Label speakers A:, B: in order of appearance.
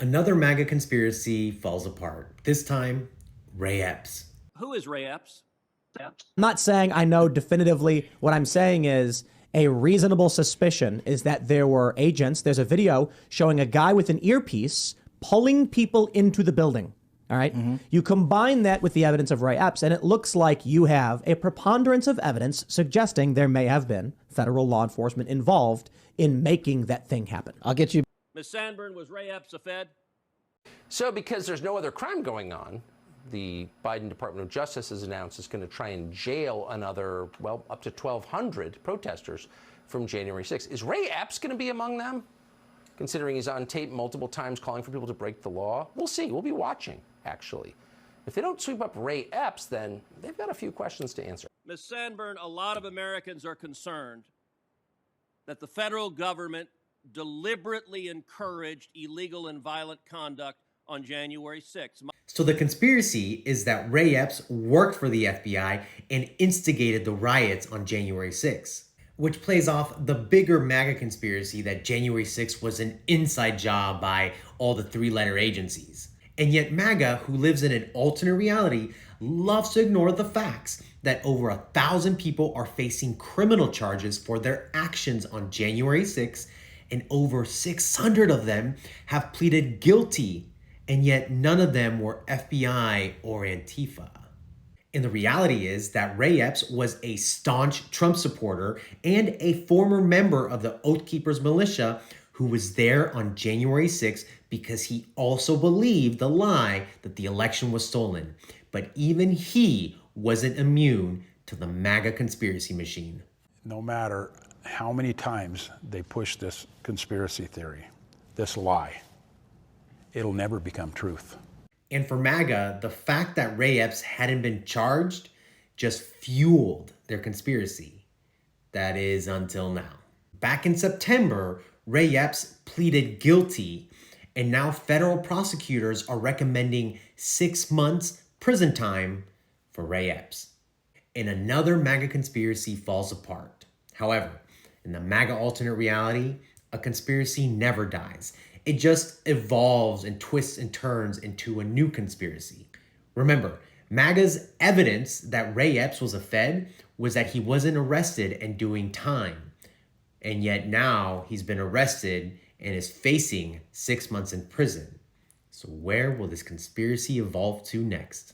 A: Another MAGA conspiracy falls apart. This time, Ray Epps.
B: Who is Ray Epps?
C: I'm not saying I know definitively. What I'm saying is a reasonable suspicion is that there were agents. There's a video showing a guy with an earpiece pulling people into the building. All right. You combine that with the evidence of Ray Epps, and it looks like you have a preponderance of evidence suggesting there may have been federal law enforcement involved in making that thing happen.
D: I'll get you.
B: Ms. Sandburn, was Ray Epps a Fed?
E: So because there's no other crime going on, the Biden Department of Justice has announced it's going to try and jail another, well, up to 1,200 protesters from January 6th. Is Ray Epps going to be among them? Considering he's on tape multiple times calling for people to break the law? We'll see. We'll be watching, actually. If they don't sweep up Ray Epps, then they've got a few questions to answer.
B: Ms. Sandburn, a lot of Americans are concerned that the federal government deliberately encouraged illegal and violent conduct on January 6th.
A: So the conspiracy is that Ray Epps worked for the FBI and instigated the riots on January 6th, which plays off the bigger MAGA conspiracy that January 6th was an inside job by all the three-letter agencies. And yet MAGA, who lives in an alternate reality, loves to ignore the facts that over 1,000 people are facing criminal charges for their actions on January 6th, and over 600 of them have pleaded guilty, and yet none of them were FBI or Antifa. And the reality is that Ray Epps was a staunch Trump supporter and a former member of the Oath Keepers militia who was there on January 6th because he also believed the lie that the election was stolen. But even he wasn't immune to the MAGA conspiracy machine.
F: No matter how many times they push this conspiracy theory, this lie, it'll never become truth.
A: And for MAGA, the fact that Ray Epps hadn't been charged just fueled their conspiracy. That is until now. Back in September, Ray Epps pleaded guilty, and now federal prosecutors are recommending 6 months prison time for Ray Epps. And another MAGA conspiracy falls apart. However, in the MAGA alternate reality, a conspiracy never dies. It just evolves and twists and turns into a new conspiracy. Remember, MAGA's evidence that Ray Epps was a Fed was that he wasn't arrested and doing time. And yet now he's been arrested and is facing 6 months in prison. So where will this conspiracy evolve to next?